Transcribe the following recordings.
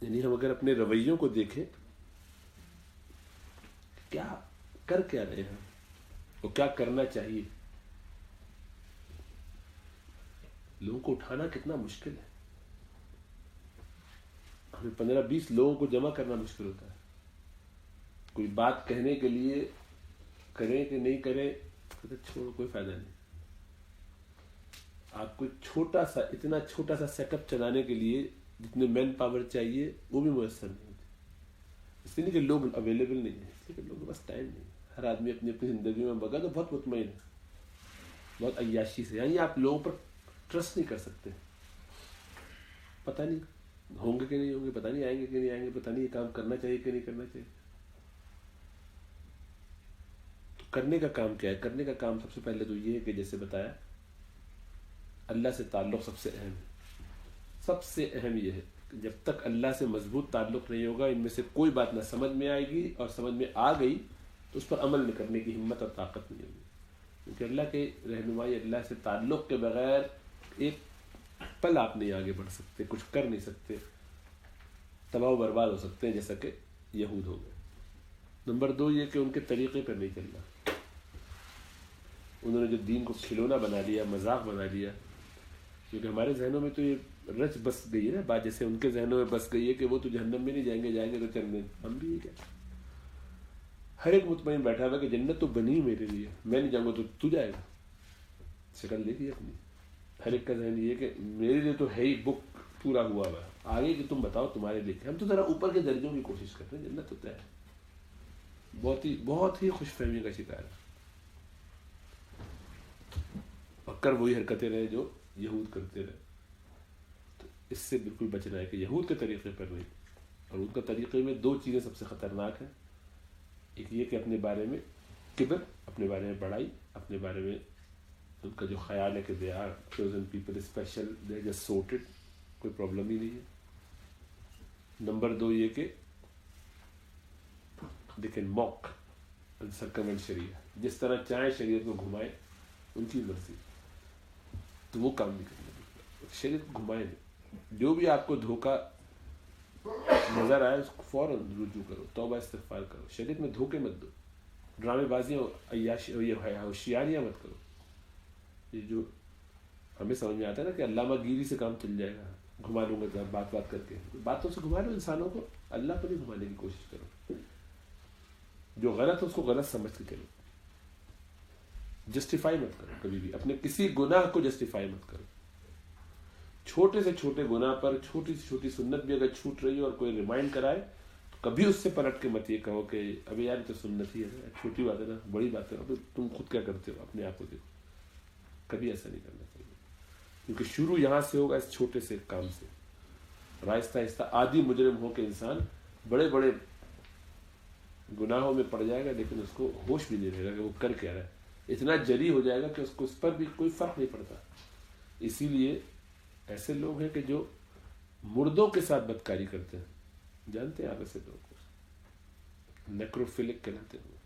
یعنی ہم اگر اپنے رویوں کو دیکھیں کیا کر کیا رہے ہیں اور کیا کرنا چاہیے. لوگوں کو اٹھانا کتنا مشکل ہے. ہمیں 15-20 لوگوں کو جمع کرنا مشکل ہوتا ہے. کوئی بات کہنے کے لیے کریں کہ نہیں کریں تو چھوڑو, کوئی فائدہ نہیں. آپ کو چھوٹا سا, اتنا چھوٹا سا سیٹ اپ چلانے کے لیے جتنے مین پاور چاہیے وہ بھی میسر نہیں ہوتی. اس لیے نہیں کہ لوگ اویلیبل نہیں ہیں, اس لیے کہ لوگوں کے پاس ٹائم نہیں ہے. ہر آدمی اپنی اپنی زندگی میں مگن تو بہت مطمئن ہے, بہت عیاشی سے. یعنی آپ لوگوں پر ٹرسٹ نہیں کر سکتے. پتہ نہیں ہوں گے کہ نہیں ہوں گے, پتہ نہیں آئیں گے کہ نہیں آئیں گے, پتہ نہیں یہ کام کرنا چاہیے کہ نہیں کرنا چاہیے. تو کرنے کا کام کیا ہے؟ کرنے کا کام سب سے پہلے تو یہ ہے کہ جیسے بتایا اللہ سے تعلق سب سے اہم ہے. سب سے اہم یہ ہے کہ جب تک اللہ سے مضبوط تعلق نہیں ہوگا, ان میں سے کوئی بات نہ سمجھ میں آئے گی, اور سمجھ میں آ گئی تو اس پر عمل کرنے کی ہمت اور طاقت نہیں ہوگی. کیونکہ اللہ کے رہنمائی, اللہ سے تعلق کے بغیر ایک پل آپ نہیں آگے بڑھ سکتے, کچھ کر نہیں سکتے, تباہ و برباد ہو سکتے ہیں جیسا کہ یہود ہو گئے. نمبر 2 یہ کہ ان کے طریقے پر نہیں چلنا. انہوں نے جو دین کو کھلونا بنا لیا, مذاق بنا لیا, کیونکہ ہمارے ذہنوں میں تو یہ رچ بس گئی ہے نا بات, جیسے ان کے ذہنوں میں بس گئی ہے کہ وہ تو جہنم میں نہیں جائیں گے, جائیں گے تو چند دن. ہم بھی یہ کیا, ہر ایک مطمئن بیٹھا ہوا کہ جنت تو بنی میرے لیے, میں نہیں جاؤں گا تو جائے گا. شکل دیکھیے اپنی. ہر ایک کا ذہن یہ کہ میرے لیے تو ہے ہی بک پورا ہوا ہوا, آگے کہ تم بتاؤ تمہارے لیے. ہم تو ذرا اوپر کے درجوں کی کوشش کرتے ہیں, جنت ہوتا ہے. بہت ہی خوش فہمی کا شکار ہے. اور کر وہی حرکتیں رہے جو یہود کرتے رہے. تو اس سے بالکل بچنا ہے کہ یہود کے طریقے پر نہیں. اور ان کا طریقے میں 2 چیزیں سب سے خطرناک ہیں. ایک یہ کہ اپنے بارے میں کبر, اپنے بارے میں بڑائی, اپنے بارے میں ان کا جو خیال ہے کہ they are chosen people special, they just sorted, کوئی پرابلم ہی نہیں ہے. نمبر 2 یہ کہ دے کین موک اینڈ سرکمنٹ شریعہ, جس طرح چاہیں شریعت کو گھمائیں, ان کی مرضی. تو وہ کام نہیں کرنا, شریعت کو گھمائیں نہیں. جو بھی آپ کو دھوکہ نظر آئے اس کو فوراً رجوع کرو, توبہ استغفار کرو. شریعت میں دھوکے مت دو, ڈرامے بازیاں, عیاشی, ہوشیاریاں مت کرو. یہ جو ہمیں سمجھ میں آتا ہے نا کہ علامہ گیری سے کام چل جائے گا, گھما لوں گا بات کر کے. باتوں سے گھما لو انسانوں کو, اللہ کو نہیں گھمانے کی کوشش کرو. جو غلط ہے اس کو غلط سمجھ کے چلو. جسٹیفائی مت کرو کبھی بھی, اپنے کسی گناہ کو جسٹیفائی مت کرو. چھوٹے سے چھوٹے گناہ پر چھوٹی سے چھوٹی سنت بھی اگر چھوٹ رہی ہو اور کوئی ریمائنڈ کرائے تو کبھی اس سے پلٹ کے مت یہ کہو کہ ابھی یار تو سنت ہی ہے, چھوٹی بات ہے نا, بڑی بات ہے, اب تم خود کیا کرتے ہو, اپنے آپ کو دیکھو. کبھی ایسا نہیں کرنا چاہیے, کیونکہ شروع یہاں سے ہوگا, اس چھوٹے سے کام سے. آہستہ آہستہ عادی مجرم ہو کے انسان بڑے بڑے گناہوں میں پڑ جائے گا, لیکن اس کو ہوش بھی نہیں رہے گا کہ وہ کر کیا رہا ہے. اتنا جری ہو جائے گا کہ اس کو اس پر بھی کوئی فرق نہیں پڑتا. اسی لیے ایسے لوگ ہیں کہ جو مردوں کے ساتھ بدکاری کرتے ہیں, جانتے ہیں آپ ایسے لوگوں کو, نیکروفیلک کہلاتے ہیں.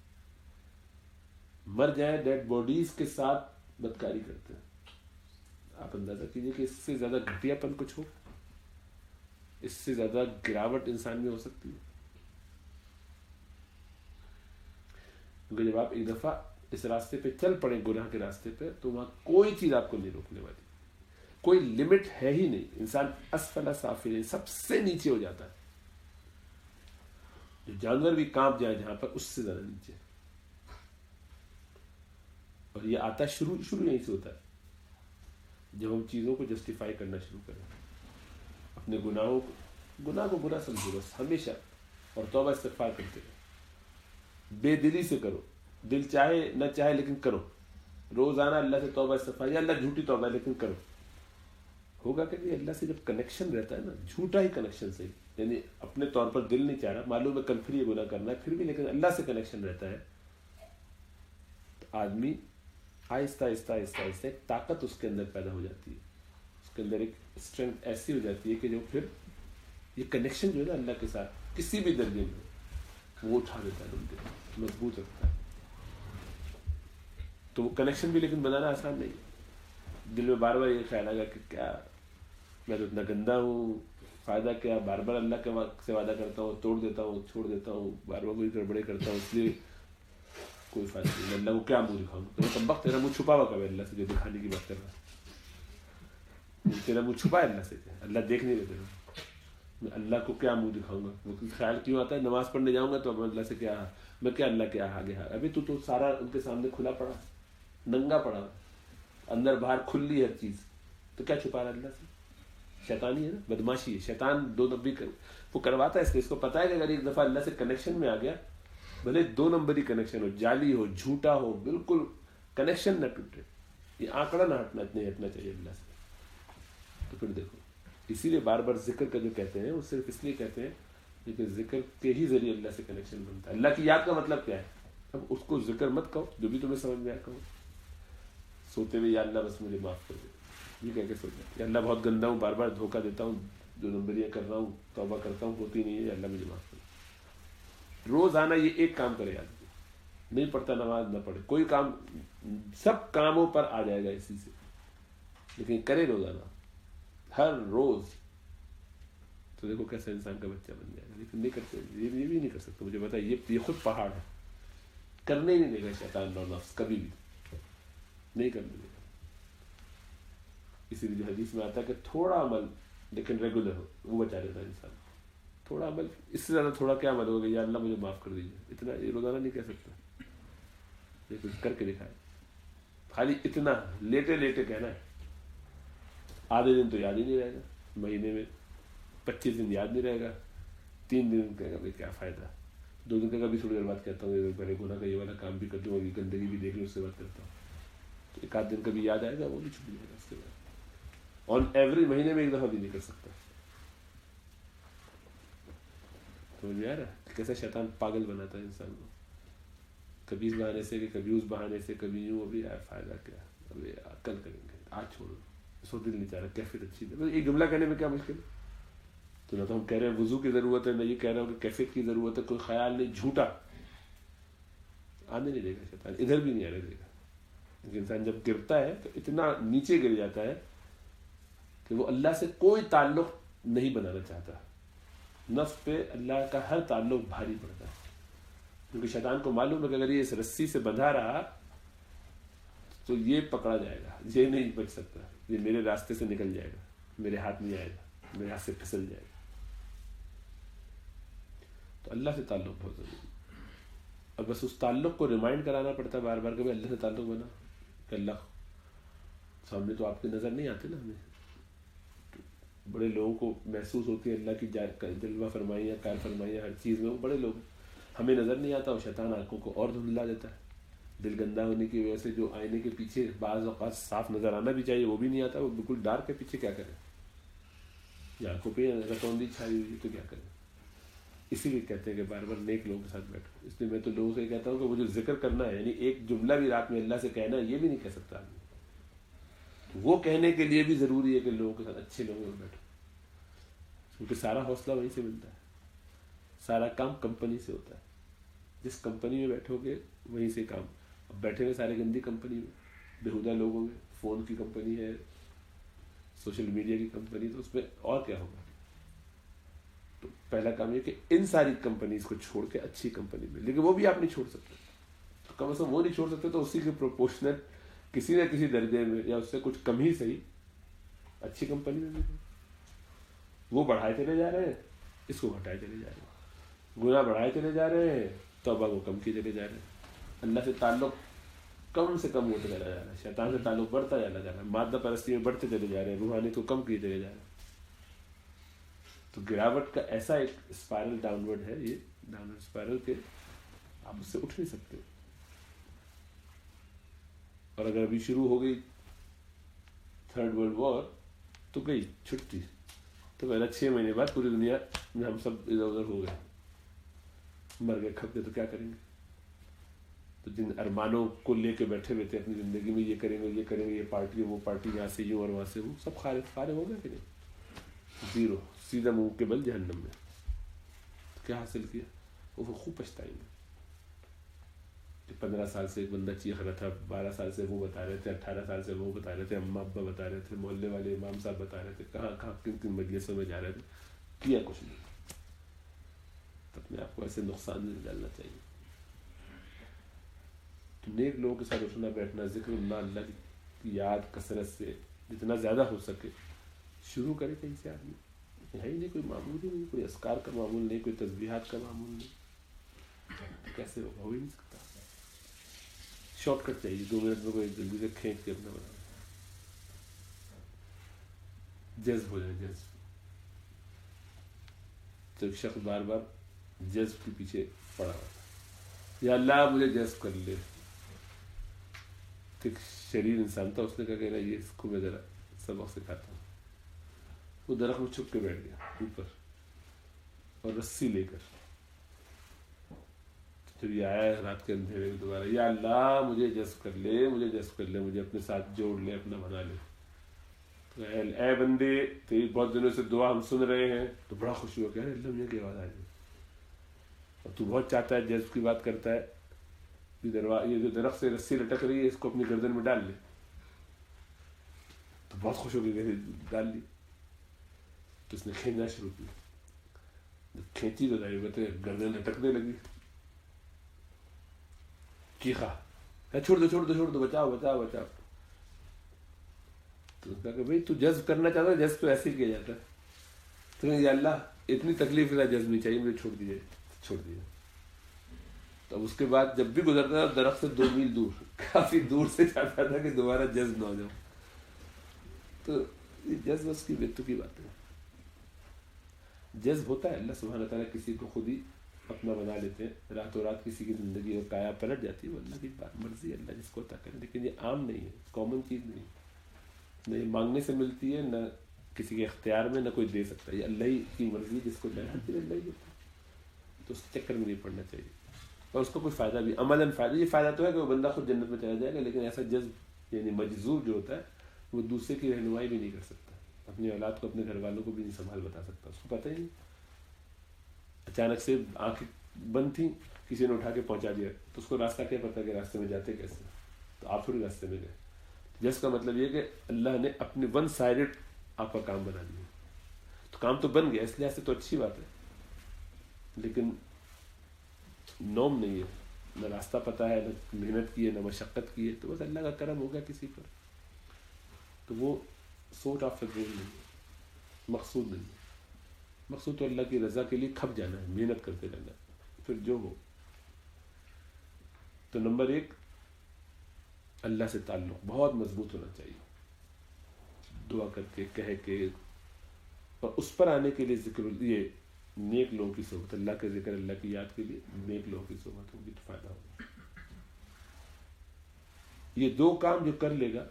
مر جائیں ڈیڈ باڈیز کے ساتھ بدکاری کرتے ہیں. آپ اندازہ کیجئے کہ اس سے زیادہ گھٹیا پن کچھ ہو, اس سے زیادہ گراوٹ انسان میں ہو سکتی ہے. کیونکہ جب آپ ایک دفعہ اس راستے پہ چل پڑے, گناہ کے راستے پہ, تو وہاں کوئی چیز آپ کو نہیں روکنے والی, کوئی لمٹ ہے ہی نہیں. انسان اسفل سافلین, سب سے نیچے ہو جاتا ہے. جو جانور بھی کانپ جائے جہاں پر, اس سے زیادہ نیچے. اور یہ آتا شروع یہیں سے ہوتا ہے, جب ہم چیزوں کو جسٹیفائی کرنا شروع کریں. اپنے گناہ کو برا سمجھو بس ہمیشہ, اور توبہ استغفار کرتے رہو. بے دلی سے کرو, دل چاہے نہ چاہے لیکن کرو. روزانہ اللہ سے توبہ استغفار, یا اللہ جھوٹی توبہ لیکن کرو. ہوگا کہ اللہ سے جب کنیکشن رہتا ہے نا, جھوٹا ہی کنیکشن سے, یعنی اپنے طور پر دل نہیں چاہ رہا, معلوم ہے کل پھر یہ گناہ کرنا ہے, پھر بھی لیکن اللہ سے کنیکشن رہتا ہے, تو آدمی آہستہ آہستہ آہستہ آہستہ ایک طاقت اس کے اندر پیدا ہو جاتی ہے. اس کے اندر ایک اسٹرینتھ ایسی ہو جاتی ہے کہ جو پھر یہ کنیکشن جو ہے نا اللہ کے ساتھ کسی بھی درجے میں, وہ اٹھا دیتا ہے, مضبوط رکھتا ہے. تو وہ کنیکشن بھی لیکن بنانا آسان نہیں ہے. دل میں بار بار یہ خیال آئے گا کہ کیا میں تو اتنا گندا ہوں, فائدہ کیا؟ بار بار اللہ کے سے وعدہ کرتا ہوں، توڑ دیتا ہوں، چھوڑ دیتا ہوں، بار بار کوئی گڑبڑے کرتا ہوں، اس لیے کوئی فائدہ نہیں. میں اللہ کو کیا منہ دکھاؤں؟ تو کم وقت تیرا منہ چھپا ہوا کب ہے اللہ سے جو دکھانے کی بات کر رہا ہے؟ تیرا منہ چھپا ہے اللہ سے کیا؟ اللہ دیکھ نہیں رہے تیرا. میں اللہ کو کیا منہ دکھاؤں گا؟ وہ خیال کیوں آتا ہے نماز پڑھنے جاؤں گا تو اب اللہ سے کیا، میں کیا اللہ کے آگے ابھی تو سارا ان کے سامنے کھلا پڑا، ننگا پڑا، اندر باہر کھلی ہر چیز، تو کیا چھپا رہا ہے اللہ سے؟ شیطانی ہے نا، بدماشی ہے. شیطان دو نمبری وہ کرواتا ہے، اس کو پتا ہے کہ اگر ایک دفعہ اللہ سے کنیکشن میں آ گیا، بھلے دو نمبری کنیکشن ہو، جعلی ہو، جھوٹا ہو، بالکل کنیکشن نہ ٹوٹے، یہ آنکڑا نہ ہٹنا چاہیے اللہ سے. تو پھر دیکھو، اسی لیے بار بار ذکر کا جو کہتے ہیں وہ صرف اس لیے کہتے ہیں لیکن ذکر کے ہی ذریعے اللہ سے کنیکشن بنتا ہے. اللہ کی یاد کا مطلب کیا ہے؟ اب اس کو ذکر مت کہو، جو بھی تمہیں سمجھ میں آیا کہو. سوتے ہوئے یا اللہ بس مجھے معاف کر دے، یہ کہہ کے سو جائے. یا اللہ بہت گندا ہوں، بار بار دھوکہ دیتا ہوں، دو نمبریاں کر رہا ہوں، توبہ کرتا ہوں، ہوتی نہیں ہے، یا اللہ مجھے معاف کر دے. روزانہ یہ ایک کام کرے آدمی، نہیں پڑھتا نماز نہ پڑھے، کوئی کام، سب کاموں پر آ جائے گا اسی سے، لیکن کرے روزانہ ہر روز. تو دیکھو کیسا انسان کا بچہ بن جائے گا. لیکن نہیں کرتے، یہ بھی نہیں کر سکتے. مجھے پتا ہے یہ خود پہاڑ ہے، کرنے ہی نہیں دے گا شیطان اور نفس، کبھی بھی نہیں کرنے دے گا. اسی لیے جو حدیث میں آتا ہے کہ تھوڑا عمل لیکن ریگولر ہو، وہ بچا لیتا ہے انسان. تھوڑا عمل، اس سے زیادہ تھوڑا کیا عمل ہوگا؟ یا اللہ مجھے معاف کر دیجیے، اتنا یہ روزانہ نہیں کہہ سکتا، یہ کچھ کر کے دکھائے. خالی اتنا لیٹے لیٹے کہنا ہے. آدھے دن تو یاد ہی نہیں رہے گا، مہینے میں 25 دن یاد نہیں رہے گا، 3 دن کہے گا بھائی کیا فائدہ، 2 دن کہے گا بھی تھوڑی دیر بعد کہتا ہوں پہلے گناہ کا یہ والا کام بھی کر دوں، اور یہ گندگی بھی دیکھ لوں، اس سے بات کرتا ہوں. تو 1 آدھ دن کبھی یاد آئے گا، وہ بھی چھوٹ جائے گا. اس کے بعد آن ایوریج مہینے میں 1 دفعہ بھی نہیں کر سکتا. سمجھ میں آ رہا ہے کیسا شیطان پاگل بناتا ہے انسان کو، کبھی اس بہانے سے کہ کبھی اس بہانے سے، کبھی یوں. ابھی یار فائدہ کیا، ابھی کل کریں گے، آج چھوڑو، سو دل نہیں چاہ رہا، کیفیت اچھی ہے. ایک جملہ کہنے میں کیا مشکل ہے؟ تو نہ تو ہم کہہ رہے ہیں وضو کی ضرورت ہے، نہ یہ کہہ رہے ہوں کہ کیفیت کی ضرورت ہے. کوئی خیال نہیں، جھوٹا آنے نہیں دے گا شیطان، ادھر بھی نہیں آنے دے گا. لیکن انسان جب گرتا ہے تو اتنا نیچے گر جاتا ہے کہ وہ اللہ سے کوئی تعلق نہیں بنانا چاہتا. نفس پہ اللہ کا ہر تعلق بھاری پڑتا ہے، کیونکہ شیطان کو معلوم ہے کہ اگر یہ اس رسی سے بندھا رہا تو یہ پکڑا جائے گا، یہ نہیں بچ سکتا، یہ میرے راستے سے نکل جائے گا، میرے ہاتھ نہیں آئے گا، میرے ہاتھ سے پھسل جائے گا. تو اللہ سے تعلق بہت ضروری ہے. اور بس اس تعلق کو ریمائنڈ کرانا پڑتا ہے بار بار کہ اللہ سے تعلق بنا، کہ اللہ سامنے تو آپ کی نظر نہیں آتے نا. ہمیں بڑے لوگوں کو محسوس ہوتی ہے اللہ کی جلوہ فرمائیاں، کار فرمائیاں، ہر چیز میں وہ بڑے لوگ ہیں، ہمیں نظر نہیں آتا. اور شیطان آنکھوں کو اور دھندلا دیتا ہے. دل گندا ہونے کی وجہ سے جو آئینے کے پیچھے بعض اوقات صاف نظر آنا بھی چاہیے وہ بھی نہیں آتا، وہ بالکل ڈارک کے پیچھے کیا کرے، یا آنکھوں پہ رتوندی چھائی ہوئی تو کیا کرے. اسی لیے کہتے ہیں کہ بار بار نیک لوگوں کے ساتھ بیٹھو. اس لیے میں تو لوگوں سے کہتا ہوں کہ وہ جو ذکر کرنا ہے، یعنی ایک جملہ بھی رات میں اللہ سے کہنا ہے، یہ بھی نہیں کہہ سکتا آدمی. وہ کہنے کے لیے بھی ضروری ہے کہ لوگوں کے ساتھ، اچھے لوگوں میں بیٹھو، کیونکہ سارا حوصلہ وہیں سے ملتا ہے، سارا کام کمپنی سے ہوتا ہے. جس کمپنی میں بیٹھو گے وہیں سے کام. اب بیٹھے ہوئے سارے گندی کمپنی میں، بےہودہ لوگوں میں، فون کی کمپنی ہے، سوشل میڈیا کی کمپنی، تو اس میں اور کیا ہوگا. تو پہلا کام یہ کہ ان ساری کمپنیز کو چھوڑ کے اچھی کمپنی میں، لیکن وہ بھی آپ نہیں چھوڑ سکتے. تو کم از کم وہ نہیں چھوڑ سکتے تو اسی کے پروپورشنل کسی نہ کسی درجے میں یا اس سے کچھ کم ہی صحیح اچھی کمپنی میں بھی. وہ بڑھائے چلے جا رہے ہیں، اس کو گھٹائے چلے جا رہے ہیں، گناہ بڑھائے چلے جا رہے ہیں، توبہ کو کم کیے چلے جا رہے ہیں. اللہ سے تعلق کم سے کم ہوتا چلا جا رہا ہے، شیطان سے تعلق بڑھتا چلا جا رہا ہے، مادہ پرستی میں بڑھتے چلے جا رہے ہیں، روحانیت کو کم کیے چلے جا رہے ہیں. تو گراوٹ کا ایسا ایک اسپائرل ڈاؤن ورڈ ہے، یہ ڈاؤن ورڈ اسپائرل کے آپ اس سے اٹھ نہیں سکتے. اور اگر ابھی شروع ہو گئی 3rd ورلڈ وار تو گئی چھٹی. تو پہلا 6 مہینے بعد پوری دنیا میں ہم سب ادھر ادھر ہو گئے، مر گئے، کھپ گئے، تو کیا کریں گے. تو جن ارمانوں کو لے کے بیٹھے ہوئے تھے اپنی زندگی میں، یہ کریں گے، یہ کریں گے، یہ پارٹی وہ پارٹی، یہاں سے یوں اور وہاں سے وہ، سب فارغ ہو گئے کہ نہیں؟ زیرو، سیدھا منہ کے بل جہنم میں. کیا حاصل کیا؟ وہ خوب پچھتائیں گے. 15 سال سے ایک بندہ چیخ رہا تھا، 12 سال سے وہ بتا رہے تھے، 18 سال سے وہ بتا رہے تھے، اماں ابا بتا رہے تھے، محلے والے امام صاحب بتا رہے تھے، کہاں کن کن مجلسوں میں جا رہے تھے. کیا کچھ نہیں، تو اپنے آپ کو ایسے نقصان میں ڈالنا چاہیے. تو نیک لوگوں کے ساتھ اٹھنا بیٹھنا، ذکر اللہ، اللہ کی یاد کثرت سے جتنا زیادہ ہو سکے شروع کرے. کہیں سے آدمی ہے ہی نہیں، کوئی معمول ہی نہیں، کوئی اذکار کا معمول نہیں، کوئی تسبیحات کا معمول نہیں، کیسے ہو ہی نہیں سکتا. شارٹ کٹ چاہیے، 2 منٹ میں کوئی جلدی سے کھینچ کے اپنا بنا جذب ہو جائے. جذب تو ایک شخص بار بار جذب کے پیچھے پڑا ہوا تھا، یا اللہ مجھے جذب کر لے. ایک شریر انسان تھا، اس نے کہا کہ نا یہ اس کو میں ذرا سبق سکھاتا ہوں. وہ درخت میں چھپ کے بیٹھ گیا اوپر اور رسی لے کر. جب یہ آیا رات کے اندھیرے میں دوبارہ، یا اللہ مجھے جذب کر لے، مجھے جذب کر لے، مجھے اپنے ساتھ جوڑ لے، اپنا بنا لے. تو اے بندے تیری بہت دنوں سے دعا ہم سن رہے ہیں. تو بڑا خوش ہوا کہ اللہ مجھے کی آواز آ رہی ہے، اور تو بہت چاہتا ہے، جذب کی بات کرتا ہے، یہ جو درخت سے رسی لٹک رہی ہے اس کو اپنی گردن میں ڈال لے. تو بہت خوش ہو کے ڈال لی. تو اس نے کھینچنا شروع کی. جب کھینچی تو ظاہر بات ہے گردن لٹکنے لگی. چیخا، چھوڑ دو چھوڑ دو چھوڑ دو، بچاؤ بچاؤ بچاؤ. تو اس نے کہا کہ بھائی تو جذب کرنا چاہتا ہے، جذب تو ایسے ہی کیا جاتا ہے. تو یا اللہ اتنی تکلیف کا جذب نہیں چاہیے مجھے، چھوڑ دیجیے چھوڑ دیجیے. تو اب اس کے بعد جب بھی گزرتا تھا درخت سے 2 میل دور، کافی دور سے چاہتا تھا کہ دوبارہ جذب نہ ہو جاؤ. تو یہ جذب اس کی بیتو کی بات ہے. جذب ہوتا ہے، اللہ سبحانہ تعالیٰ کسی کو خود ہی اپنا بنا لیتے ہیں. راتوں رات کسی کی زندگی اور کایا پلٹ جاتی ہے، وہ اللہ کی بات مرضی ہے، اللہ جس کو عطا کرے. لیکن یہ عام نہیں ہے، کامن چیز نہیں، نہ یہ مانگنے سے ملتی ہے، نہ کسی کے اختیار میں، نہ کوئی دے سکتا ہے. یہ اللہ ہی کی مرضی، جس کو چاہے ہر چیز اللہ ہی دیتا ہے. تو اس چکر میں نہیں پڑنا چاہیے. اور اس کو کوئی فائدہ بھی عملاً فائدہ، یہ فائدہ تو ہے کہ وہ بندہ خود جنت میں چلا جائے گا، لیکن ایسا جذب یعنی مجذوب جو ہوتا ہے وہ دوسرے کی رہنمائی بھی نہیں کر سکتا، اپنی اولاد کو، اپنے گھر والوں کو بھی نہیں سنبھال بتا سکتا. اس کو پتہ ہی نہیں، اچانک سے آنکھیں بند تھیں، کسی نے اٹھا کے پہنچا دیا، تو اس کو راستہ کیا پتا کہ راستے میں جاتے کیسے. تو آپ تھوڑی راستے میں گئے. جس کا مطلب یہ کہ اللہ نے اپنے ون سائڈڈ آپ کا کام بنا دیا. تو کام تو بن گیا، اس لحاظ سے تو اچھی بات ہے، لیکن نوم نہیں ہے، نہ راستہ پتہ ہے، نہ محنت کی ہے، نہ مشقت کی ہے. تو بس اللہ کا کرم ہو گیا کسی پر. تو وہ سوٹ آف گول نہیں ہے، مقصود نہیں ہے. مقصود تو اللہ کی رضا کے لیے کھپ جانا ہے، محنت کرتے رہنا ہے، پھر جو ہو. تو نمبر 1 اللہ سے تعلق بہت مضبوط ہونا چاہیے، دعا کر کے، کہہ کے. اور اس پر آنے کے لیے ذکر، یہ نیک لوگوں کی صحبت، اللہ کا ذکر، اللہ کی یاد کے لیے نیک لوگوں کی صحبت ہوگی تو فائدہ ہوگا. یہ 2 کام جو کر لے گا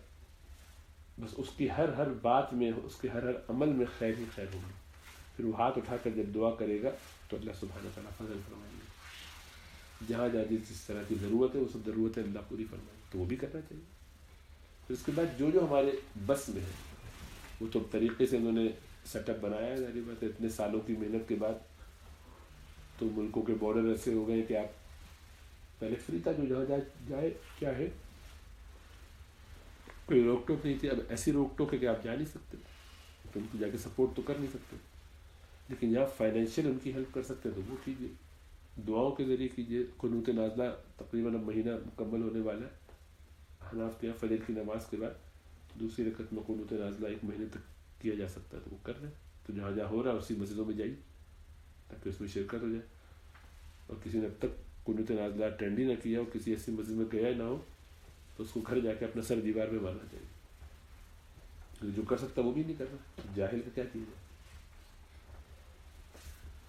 بس اس کی ہر بات میں، اس کے ہر عمل میں خیر ہی خیر ہوگی. پھر وہ ہاتھ اٹھا کر جب دعا کرے گا تو اللہ سبحانہ تعالیٰ فضل فرمائیں گے. جہاں جہاں جس طرح کی ضرورت ہے وہ سب ضرورتیں اللہ پوری فرمائیں گے، تو وہ بھی کرنا چاہیے. پھر اس کے بعد جو ہمارے بس میں ہے وہ تو طریقے سے انہوں نے سیٹ اپ بنایا ہے. ظاہر بات ہے اتنے سالوں کی محنت کے بعد تو ملکوں کے بارڈر ایسے ہو گئے کہ آپ پہلے فری تھا، جو جہاں جائے کیا ہے، کوئی روک ٹوک نہیں تھی. اب ایسی روک ٹوک ہے کہ آپ جا نہیں سکتے، تو ان کو جا کے سپورٹ تو کر نہیں سکتے، لیکن یہاں فائنینشیل ان کی ہیلپ کر سکتے ہیں تو وہ کیجیے، دعاؤں کے ذریعے کیجیے. قنوت نازلہ تقریباً اب مہینہ مکمل ہونے والا ہے. حناف کے فجر کی نماز کے بعد دوسری رکعت میں قنوت نازلہ 1 مہینے تک کیا جا سکتا ہے، تو وہ کر رہے ہیں. تو جہاں جہاں ہو رہا ہے اسی مسجدوں میں جائیے تاکہ اس میں شرکت ہو جائے. اور کسی نے اب تک قنوت نازلہ اٹینڈ ہی نہ کیا اور کسی ایسی مسجد میں گیا نہ ہو تو اس کو گھر جا کے اپنا سر دیوار میں مارنا چاہیے. جو کر سکتا وہ بھی نہیں کر رہا، جاہل کا کیا چیز ہے.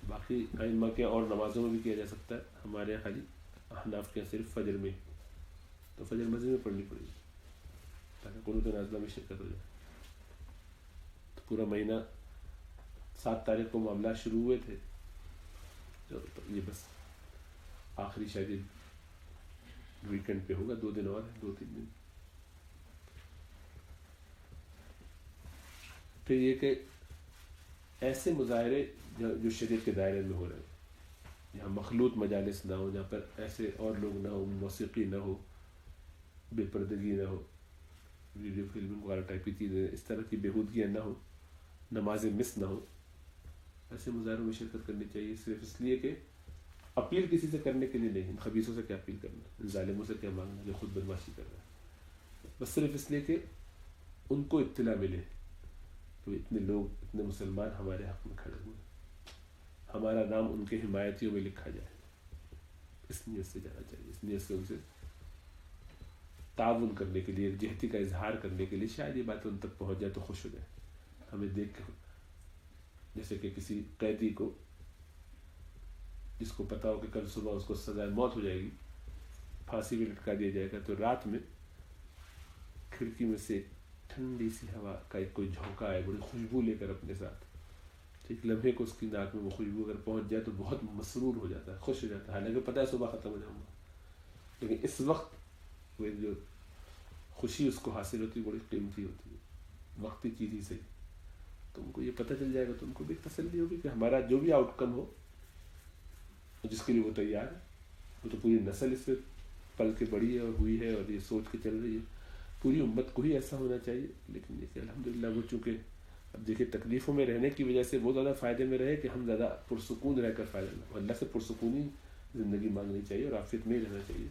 باقی ائمہ کے اور نمازوں میں بھی کیا جا سکتا ہے. ہمارے یہاں خالی احناف کے صرف فجر میں، تو فجر مسجد میں پڑھنی پڑے گی تاکہ قنوت نازلہ میں شرکت ہو جائے. تو پورا مہینہ 7 تاریخ کو معاملات شروع ہوئے تھے، تو یہ بس آخری شاید ویکنڈ پہ ہوگا. 2 دن اور ہیں، 2-3 دن. پھر یہ کہ ایسے مظاہرے جو شریعت کے دائرے میں ہو رہے ہیں، جہاں مخلوط مجالس نہ ہو، جہاں پر ایسے اور لوگ نہ ہو، موسیقی نہ ہو، بے پردگی نہ ہو، ویڈیو فلم وغیرہ ٹائپ کی چیزیں، اس طرح کی بےہودگیاں نہ ہو، نمازیں مس نہ ہو، ایسے مظاہروں میں شرکت کرنی چاہیے صرف اس لیے کہ اپیل کسی سے کرنے کے لیے نہیں، ان خبیثوں سے کیا اپیل کرنا، ان ظالموں سے کیا مانگنا جو خود بدماشی کر رہا ہے، بس صرف اس لیے کہ ان کو اطلاع ملے کہ اتنے لوگ اتنے مسلمان ہمارے حق میں کھڑے ہوئے، ہمارا نام ان کے حمایتیوں میں لکھا جائے، اس نیت سے جانا چاہیے، اس نیت سے ان سے تعاون کرنے کے لیے، یکجہتی کا اظہار کرنے کے لیے، شاید یہ بات ان تک پہنچ جائے تو خوش ہو جائے ہمیں دیکھ کے، جیسے کہ کسی قیدی کو جس کو پتا ہو کہ کل صبح اس کو سزائے موت ہو جائے گی، پھانسی پہ لٹکا دیا جائے گا، تو رات میں کھڑکی میں سے ٹھنڈی سی ہوا کا ایک کوئی جھونکا آئے، بڑی خوشبو لے کر اپنے ساتھ، ٹھیک لمحے کو اس کی ناک میں وہ خوشبو اگر پہنچ جائے تو بہت مسرور ہو جاتا ہے، خوش ہو جاتا ہے، حالانکہ پتہ ہے صبح ختم ہو جاؤں گا، لیکن اس وقت وہ جو خوشی اس کو حاصل ہوتی ہے بڑی قیمتی ہوتی ہے، وقتی چیز ہی صحیح، تو ان کو یہ پتہ چل جائے گا تو ان کو بھی تسلی ہوگی کہ ہمارا جو بھی آؤٹ کم ہو جس کے لیے وہ تیار ہے، وہ تو پوری نسل اس پہ پل کے بڑی ہے اور ہوئی ہے اور یہ سوچ کے چل رہی ہے، پوری امت کو ہی ایسا ہونا چاہیے، لیکن یہ کہ الحمدللہ وہ چونکہ اب دیکھیں تکلیفوں میں رہنے کی وجہ سے وہ زیادہ فائدے میں رہے کہ ہم زیادہ پرسکون رہ کر فائدہ لیں، اللہ سے پرسکونی زندگی مانگنی چاہیے اور عافیت میں ہی رہنا چاہیے،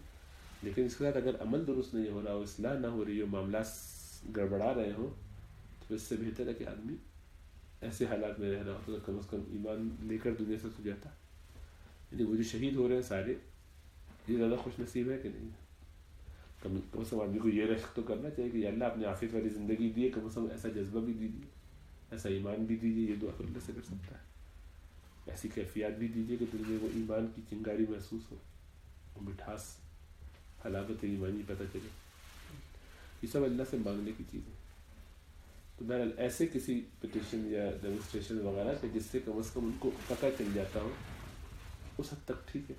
لیکن اس کے ساتھ اگر عمل درست نہیں ہو رہا ہو، اصلاح نہ ہو رہی ہو، معاملات گڑبڑا رہے ہوں، تو اس سے بہتر ہے کہ آدمی ایسے حالات میں رہ رہا ہو تو کم از کم ایمان لے کر دنیا سے تو جاتا، یعنی وہ جو شہید ہو رہے ہیں سارے، یہ زیادہ خوش نصیب ہے کہ نہیں؟ کم از کم آدمی کو یہ رشک تو کرنا چاہیے کہ یا اللہ اپنے عافیت والی زندگی دیے، کم از کم ایسا جذبہ بھی دیجیے، ایسا ایمان بھی دیجیے، یہ دعا اللہ سے کر سکتا ہے، ایسی کیفیات بھی دیجیے کہ دل میں وہ ایمان کی چنگاری محسوس ہو، وہ مٹھاس حلاوت ایمانی پتہ چلے، یہ سب اللہ سے مانگنے کی چیزیں، تو بہرحال ایسے کسی پٹیشن یا ڈیمونسٹریشن وغیرہ کہ جس سے کم از کم ان کو پتہ چل جاتا ہو، اس حد تک ٹھیک ہے،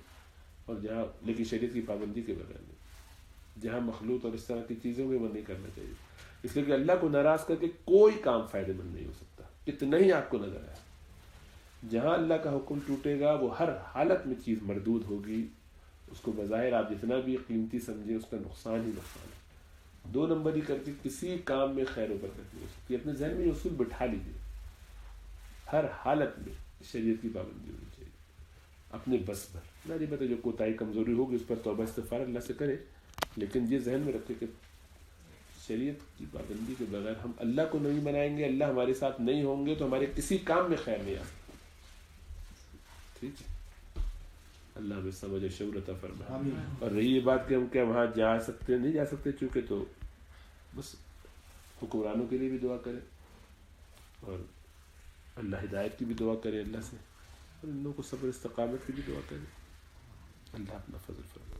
اور جہاں لیکن شریعت کی پابندی کے بغیر نہیں، جہاں مخلوط اور اس طرح کی چیزوں میں وہ نہیں کرنا چاہیے، اس لیے کہ اللہ کو ناراض کر کے کوئی کام فائدہ مند نہیں ہو سکتا، اتنا ہی آپ کو نظر آیا، جہاں اللہ کا حکم ٹوٹے گا وہ ہر حالت میں چیز مردود ہوگی، اس کو بظاہر آپ جتنا بھی قیمتی سمجھیں اس کا نقصان ہی نقصان ہے، دو نمبری کر کے کسی کام میں خیر و برکت نہیں ہو سکتی، اپنے ذہن میں یہ اصول بٹھا لیجیے، ہر حالت میں شریعت کی پابندی ہونی چاہیے، اپنے بس پر، نہ جی بتا جو کوتاہی کمزوری ہوگی اس پر توبہ استغفار اللہ سے کرے، لیکن یہ ذہن میں رکھے کہ شریعت کی پابندی کے بغیر ہم اللہ کو نہیں منائیں گے، اللہ ہمارے ساتھ نہیں ہوں گے تو ہمارے کسی کام میں خیر نہیں آ سکتا، ٹھیک ہے، اللہ ہمیں سمجھ اور شعور عطا فرمائے، اور رہی یہ بات کہ ہم کیا وہاں جا سکتے نہیں جا سکتے، چونکہ تو بس حکمرانوں کے لیے بھی دعا کریں اور اللہ ہدایت کی بھی دعا کریں اللہ سے، اور ان لوگوں کو صبر استقامت کی بھی دعا کریں، اللہ اپنا فضل فرمائے۔